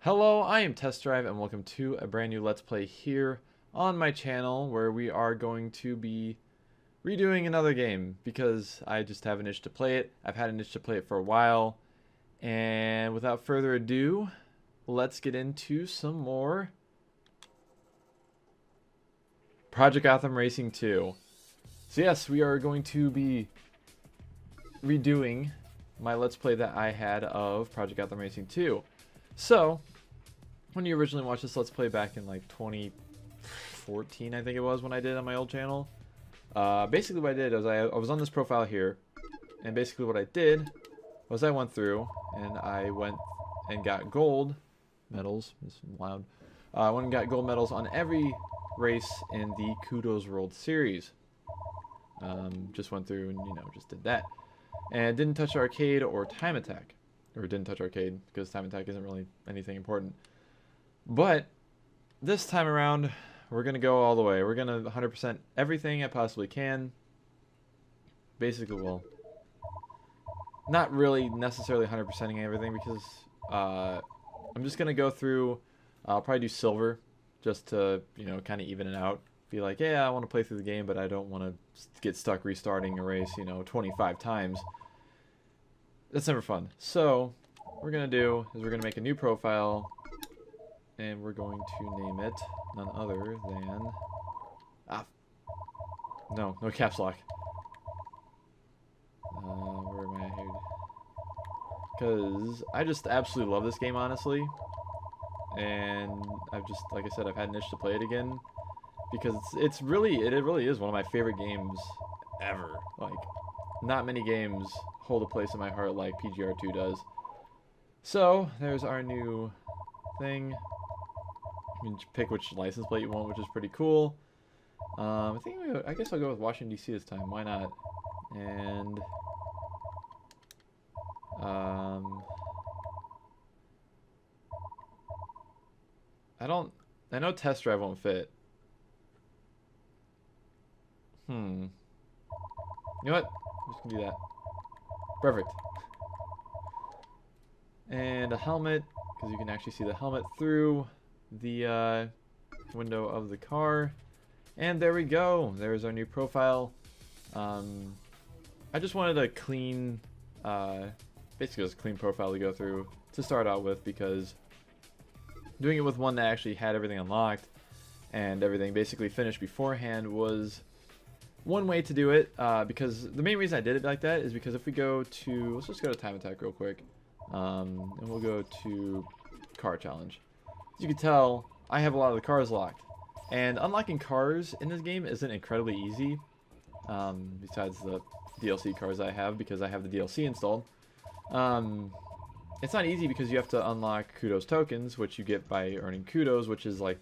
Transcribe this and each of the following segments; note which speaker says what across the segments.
Speaker 1: Hello, I am Test Drive and welcome to a brand new Let's Play here on my channel where we are going to be redoing another game because I just have an itch to play it. I've had an itch to play it for a while, and without further ado, let's get into some more Project Gotham Racing 2. So yes, we are going to be redoing my Let's Play that I had of Project Gotham Racing 2. So, when you originally watched this Let's Play back in like 2014, I think it was, when I did it on my old channel, basically what I did was I was on this profile here, and basically what I did was I went through and I went and got gold medals. It's loud. I went and got gold medals on every race in the Kudos World Series. Just went through and just did that, and didn't touch arcade or time attack. Or didn't touch arcade, because time attack isn't really anything important. But this time around, we're going to go all the way. We're going to 100% everything I possibly can. Basically, well, not really necessarily 100%ing everything, because I'm just going to go through, I'll probably do silver, just to, kind of even it out. Be like, yeah, I want to play through the game, but I don't want to get stuck restarting a race, 25 times. That's never fun. So, what we're going to do is we're going to make a new profile, and we're going to name it none other than... No caps lock. Where am I at here? Because I just absolutely love this game, honestly. And I've just, like I said, I've had an itch to play it again. Because it really is one of my favorite games ever. Like, not many games hold a place in my heart like PGR2 does. So, there's our new thing. You can pick which license plate you want, which is pretty cool. I guess I'll go with Washington, D.C. this time. Why not? And... I know Test Drive won't fit. You know what? I'm just gonna do that. Perfect. And a helmet, because you can actually see the helmet through the window of the car. And there we go. There's our new profile. I just wanted a clean, basically just a clean profile to go through to start out with, because doing it with one that actually had everything unlocked and everything basically finished beforehand was one way to do it, because the main reason I did it like that is because if we go to, let's just go to time attack real quick, and we'll go to car challenge. As you can tell, I have a lot of the cars locked, and unlocking cars in this game isn't incredibly easy, besides the DLC cars I have, because I have the DLC installed. It's not easy because you have to unlock Kudos tokens, which you get by earning Kudos, which is like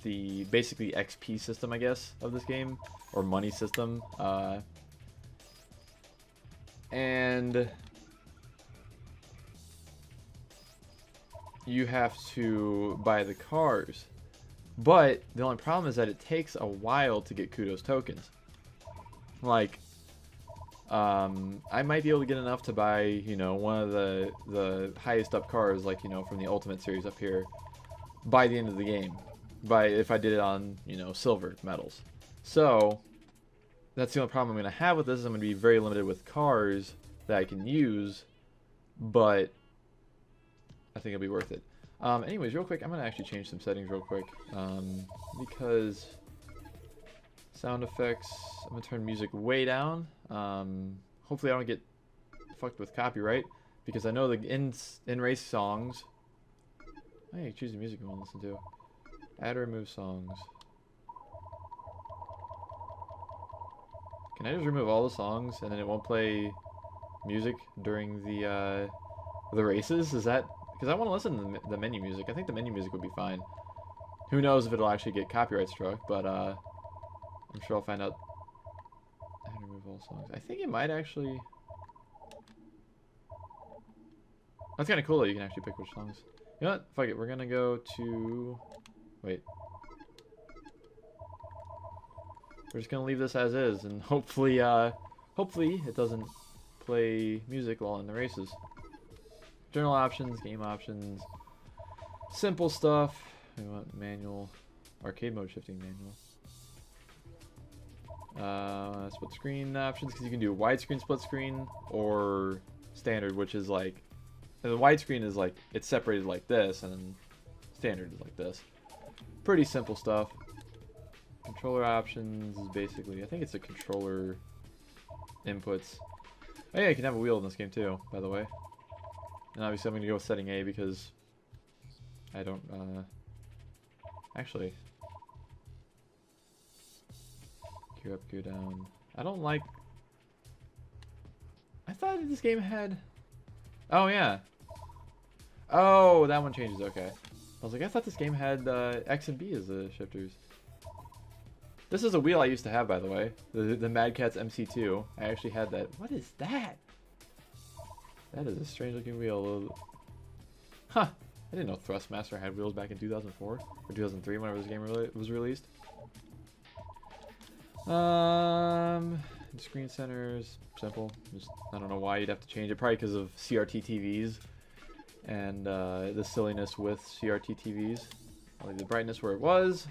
Speaker 1: the basically XP system, I guess, of this game, or money system, and you have to buy the cars, but the only problem is that it takes a while to get Kudos tokens. Like, I might be able to get enough to buy, one of the highest up cars, like, from the Ultimate series up here, by the end of the game. If I did it on, silver medals. So, that's the only problem I'm going to have with this, is I'm going to be very limited with cars that I can use, but I think it'll be worth it. Anyways, real quick, I'm going to actually change some settings real quick, because sound effects, I'm going to turn music way down. Hopefully I don't get fucked with copyright, because I know the in-race songs... Hey, choose the music you want to listen to. Add or remove songs. Can I just remove all the songs and then it won't play music during the races? Is that... Because I want to listen to the menu music. I think the menu music would be fine. Who knows if it'll actually get copyright struck, but I'm sure I'll find out. Add or remove all songs. I think it might actually... That's kind of cool that you can actually pick which songs. You know what? Fuck it. We're going to go to... Wait. We're just gonna leave this as is, and hopefully it doesn't play music while in the races. Journal options, game options. Simple stuff. We want manual, arcade mode shifting manual. Split screen options, because you can do widescreen split screen or standard, which is like, the widescreen is like, it's separated like this, and then standard is like this. Pretty simple stuff. Controller options is basically, I think it's a controller inputs. Oh yeah, you can have a wheel in this game too, by the way. And obviously I'm going to go with setting A because I don't, actually, gear up, gear down. I don't like, I thought this game had, oh yeah. Oh, that one changes, okay. I was like, I thought this game had X and B as the shifters. This is a wheel I used to have, by the way. The Mad Catz MC2. I actually had that. What is that? That is a strange looking wheel. Huh. I didn't know Thrustmaster had wheels back in 2004 or 2003 whenever this game was released. Screen centers, simple. Just, I don't know why you'd have to change it. Probably because of CRT TVs and the silliness with CRT TVs. I'll leave the brightness where it was.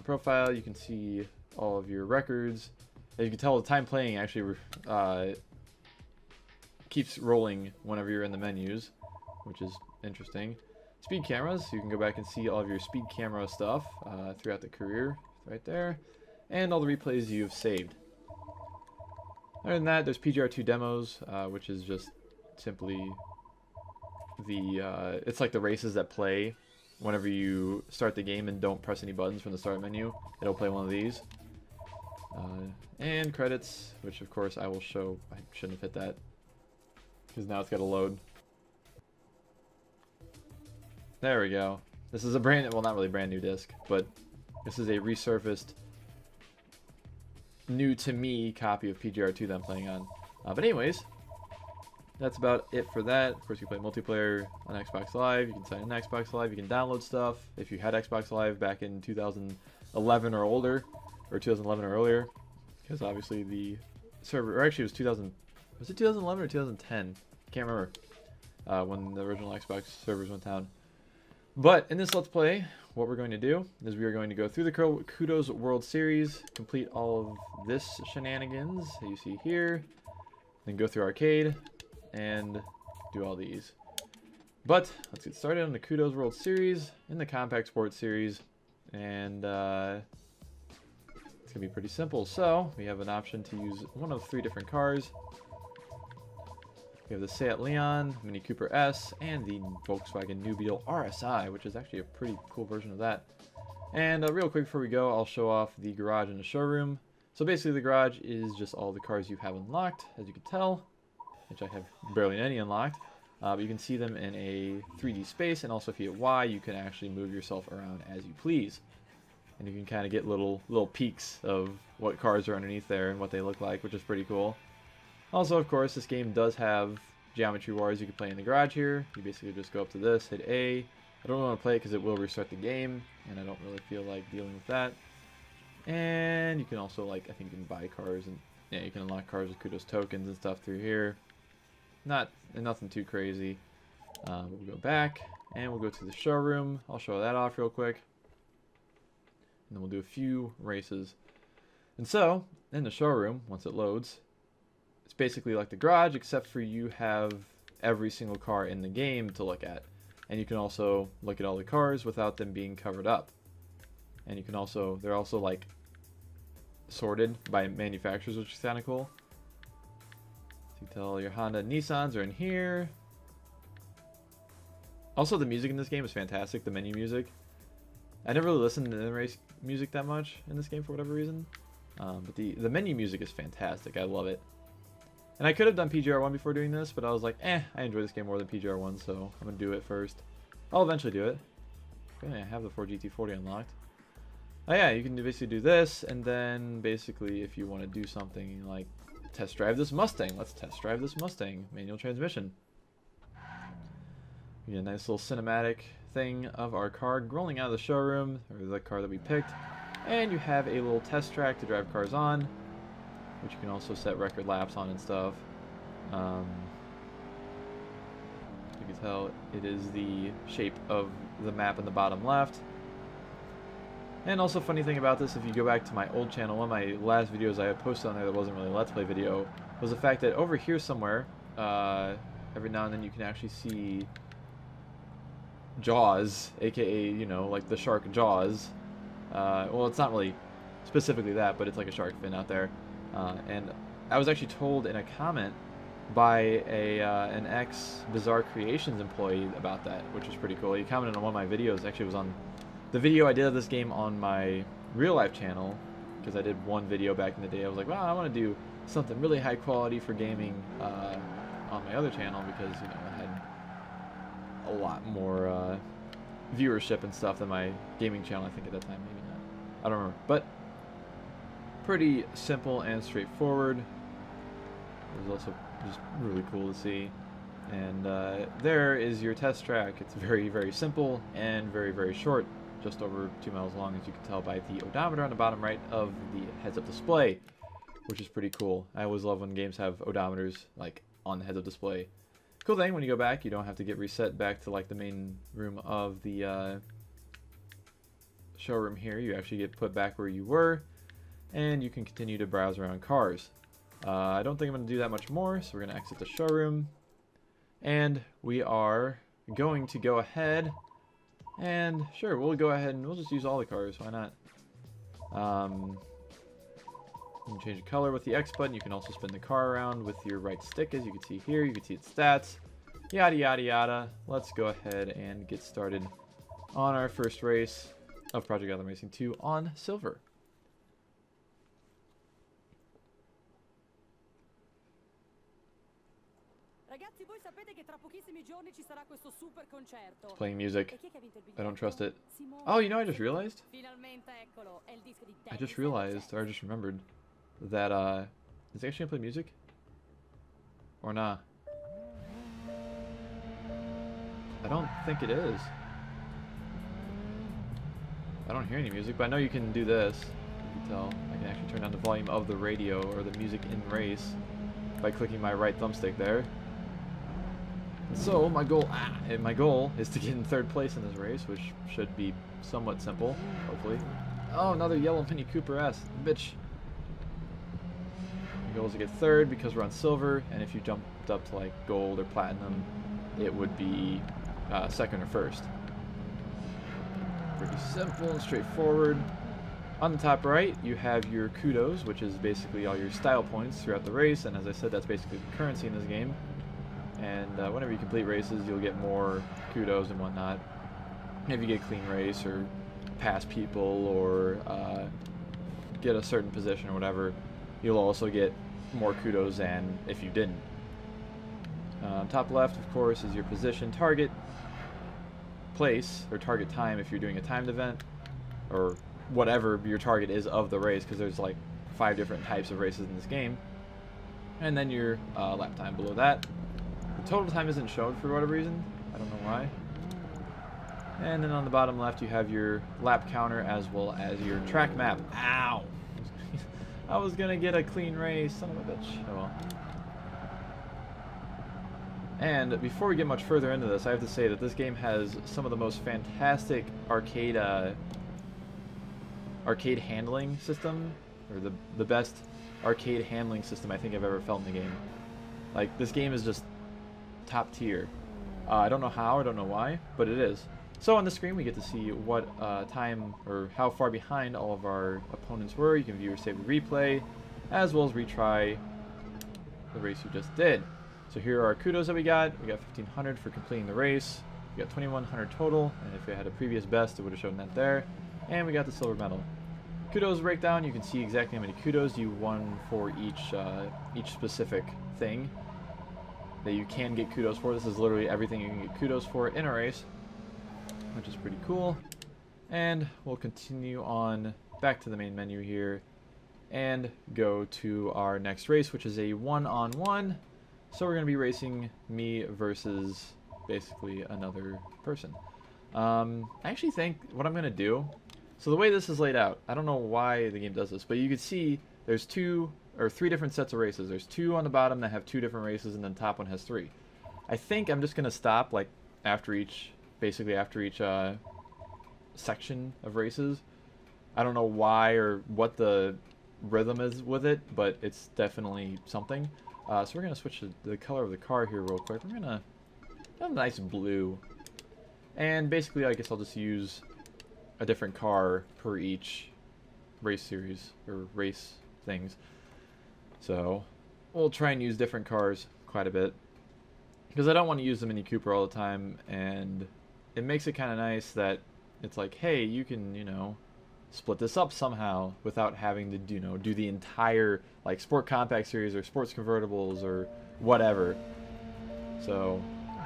Speaker 1: Profile, you can see all of your records. As you can tell, the time playing actually keeps rolling whenever you're in the menus, which is interesting. Speed cameras, you can go back and see all of your speed camera stuff throughout the career, right there, and all the replays you've saved. Other than that, there's PGR2 demos, which is just simply the it's like the races that play whenever you start the game and don't press any buttons from the start menu. It'll play one of these. And credits, which of course I will show. I shouldn't have hit that because now it's got to load. There we go. This is a brand, well, not really brand new disc, but this is a resurfaced, new to me copy of PGR2 that I'm playing on. But anyways, that's about it for that. Of course, you play multiplayer on Xbox Live. You can sign in Xbox Live. You can download stuff if you had Xbox Live back in 2011 or older, or 2011 or earlier, because obviously the server, or actually it was 2000. Was it 2011 or 2010? Can't remember when the original Xbox servers went down. But in this Let's Play, what we're going to do is we are going to go through the Kudos World Series, complete all of this shenanigans that you see here, then go through arcade, and do all these. But let's get started on the Kudos World Series in the Compact Sports Series, and it's gonna be pretty simple. So we have an option to use one of 3 different cars. We have the Seat Leon, Mini Cooper S, and the Volkswagen New Beetle RSI, which is actually a pretty cool version of that. And real quick before we go, I'll show off the garage and the showroom. So basically the garage is just all the cars you have unlocked, as you can tell, which I have barely any unlocked. But you can see them in a 3D space, and also if you hit Y, you can actually move yourself around as you please. And you can kind of get little peeks of what cars are underneath there and what they look like, which is pretty cool. Also, of course, this game does have Geometry Wars you can play in the garage here. You basically just go up to this, hit A. I don't want to play it because it will restart the game, and I don't really feel like dealing with that. And you can also, like, I think you can buy cars, and yeah, you can unlock cars with Kudos tokens and stuff through here. Nothing too crazy. We'll go back, and we'll go to the showroom. I'll show that off real quick. And then we'll do a few races. And so, in the showroom, once it loads, it's basically like the garage, except for you have every single car in the game to look at. And you can also look at all the cars without them being covered up. And you can also, they're also like sorted by manufacturers, which is kind of cool. So you can tell your Honda and Nissans are in here. Also, the music in this game is fantastic, the menu music. I never really listened to the race music that much in this game for whatever reason. But the menu music is fantastic, I love it. And I could have done PGR1 before doing this, but I was like, I enjoy this game more than PGR1, so I'm going to do it first. I'll eventually do it. Okay, I have the Ford GT40 unlocked. Oh yeah, you can basically do this, and then basically if you want to do something like test drive this Mustang, let's test drive this Mustang. Manual transmission. We get a nice little cinematic thing of our car rolling out of the showroom, or the car that we picked. And you have a little test track to drive cars on, which you can also set record laps on and stuff. You can can tell, it is the shape of the map in the bottom left. And also, funny thing about this, if you go back to my old channel, one of my last videos I had posted on there that wasn't really a Let's Play video, was the fact that over here somewhere, every now and then you can actually see Jaws, aka, you know, like the shark Jaws. Well, it's not really specifically that, but it's like a shark fin out there. And I was actually told in a comment by an ex-Bizarre Creations employee about that, which was pretty cool. He commented on one of my videos. Actually, it was on the video I did of this game on my real-life channel, because I did one video back in the day. I was like, wow, I want to do something really high quality for gaming on my other channel, because, you know, I had a lot more viewership and stuff than my gaming channel, I think, at that time. Maybe not. I don't remember. But pretty simple and straightforward. It was also just really cool to see. And there is your test track. It's very, very simple and very, very short. Just over 2 miles long, as you can tell by the odometer on the bottom right of the heads-up display, which is pretty cool. I always love when games have odometers, like, on the heads-up display. Cool thing, when you go back, you don't have to get reset back to, like, the main room of the showroom here. You actually get put back where you were, and you can continue to browse around cars. I don't think I'm going to do that much more, so we're going to exit the showroom. And we are going to go ahead and, sure, we'll go ahead and we'll just use all the cars. Why not? You can change the color with the X button. You can also spin the car around with your right stick, as you can see here. You can see its stats. Yada, yada, yada. Let's go ahead and get started on our first race of Project Gotham Racing 2 on Silver. It's playing music. I don't trust it. Oh, you know, I just realized? I just realized, or I just remembered, that, is it actually gonna play music? Or not? I don't think it is. I don't hear any music, but I know you can do this. You can tell. I can actually turn down the volume of the radio, or the music in race, by clicking my right thumbstick there. So my goal is to get in third place in this race, which should be somewhat simple, hopefully. Oh, another yellow Mini Cooper S, bitch. My goal is to get third because we're on silver, and if you jumped up to like gold or platinum, it would be second or first. Pretty simple and straightforward. On the top right, you have your kudos, which is basically all your style points throughout the race, and as I said, that's basically the currency in this game. And whenever you complete races, you'll get more kudos and whatnot. If you get a clean race, or pass people, or get a certain position or whatever, you'll also get more kudos than if you didn't. Top left, of course, is your position, target, place, or target time if you're doing a timed event, or whatever your target is of the race, because there's like 5 different types of races in this game. And then your lap time below that. The total time isn't shown for whatever reason. I don't know why. And then on the bottom left, you have your lap counter as well as your track map. Ow! I was gonna get a clean race, son of a bitch. Oh well. And before we get much further into this, I have to say that this game has some of the most fantastic arcade handling system, or the best arcade handling system I think I've ever felt in the game. Like, this game is just top tier. I don't know how, I don't know why, but it is. So on the screen we get to see what time, or how far behind all of our opponents were. You can view or save the replay, as well as retry the race you just did. So here are our kudos that we got. We got 1,500 for completing the race. We got 2,100 total, and if we had a previous best, it would have shown that there. And we got the silver medal. Kudos breakdown, you can see exactly how many kudos you won for each specific thing that you can get kudos for. This is literally everything you can get kudos for in a race, which is pretty cool. And we'll continue on back to the main menu here and go to our next race, which is a one-on-one. So we're going to be racing me versus basically another person. I actually think what I'm going to do, so the way this is laid out, I don't know why the game does this, but you can see there's 2 or 3 different sets of races. There's 2 on the bottom that have 2 different races, and then the top one has 3. I think I'm just gonna stop like after each, basically after each section of races. I don't know why or what the rhythm is with it, but it's definitely something. So we're gonna switch the color of the car here real quick. We're gonna have a nice blue, and basically I guess I'll just use a different car per each race series or race things. So we'll try and use different cars quite a bit because I don't want to use the Mini Cooper all the time, and it makes it kind of nice that it's like, hey, you can, you know, split this up somehow without having to, you know, do the entire like Sport Compact series or Sports Convertibles or whatever. So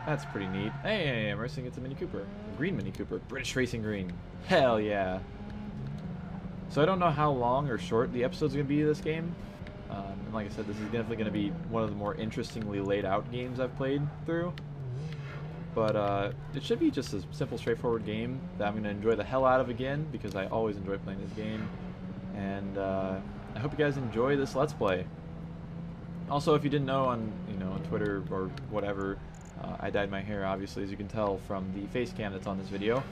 Speaker 1: that's pretty neat. Hey, I'm racing against a Mini Cooper, a green Mini Cooper, British Racing Green. Hell yeah! So I don't know how long or short the episode's gonna be of this game. And like I said, this is definitely going to be one of the more interestingly laid out games I've played through. But it should be just a simple, straightforward game that I'm going to enjoy the hell out of again, because I always enjoy playing this game. And I hope you guys enjoy this Let's Play. Also, if you didn't know, on Twitter or whatever, I dyed my hair, obviously, as you can tell from the face cam that's on this video.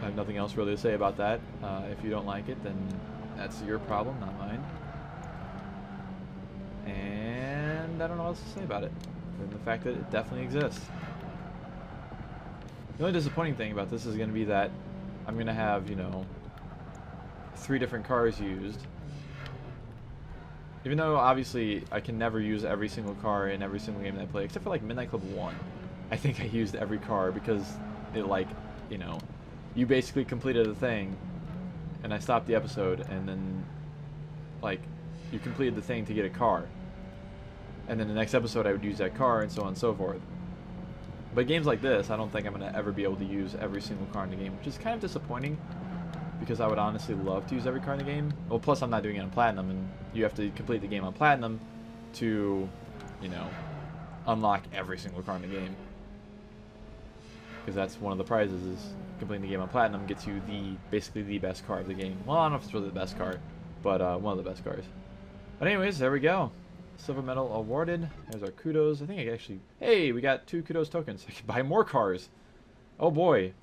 Speaker 1: I have nothing else really to say about that. If you don't like it, then that's your problem, not mine. And I don't know what else to say about it, other than the fact that it definitely exists. The only disappointing thing about this is going to be that I'm going to have, 3 different cars used. Even though, obviously, I can never use every single car in every single game that I play, except for, like, Midnight Club 1. I think I used every car because it, like, you basically completed a thing, and I stopped the episode, and then, like, you completed the thing to get a car. And then the next episode I would use that car, and so on and so forth. But games like this, I don't think I'm going to ever be able to use every single car in the game, which is kind of disappointing, because I would honestly love to use every car in the game. Well, plus I'm not doing it on Platinum, and you have to complete the game on Platinum to, unlock every single car in the game. Because that's one of the prizes, is completing the game on Platinum gets you basically the best car of the game. Well, I don't know if it's really the best car, but one of the best cars. But anyways, there we go. Silver medal awarded. There's our kudos. I think I actually... Hey, we got 2 kudos tokens. I can buy more cars. Oh boy.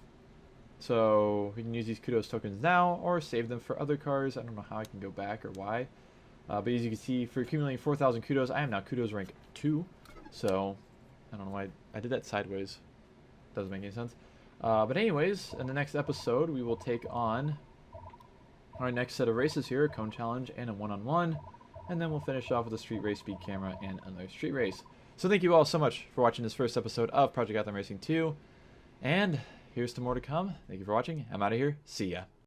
Speaker 1: So we can use these kudos tokens now or save them for other cars. I don't know how I can go back or why. But as you can see, for accumulating 4,000 kudos, I am now kudos rank 2. So I don't know why I did that sideways. Doesn't make any sense. But anyways, in the next episode, we will take on our next set of races here, a cone challenge and a one-on-one. And then we'll finish off with a street race, speed camera, and another street race. So thank you all so much for watching this first episode of Project Gotham Racing 2. And here's to more to come. Thank you for watching. I'm out of here. See ya.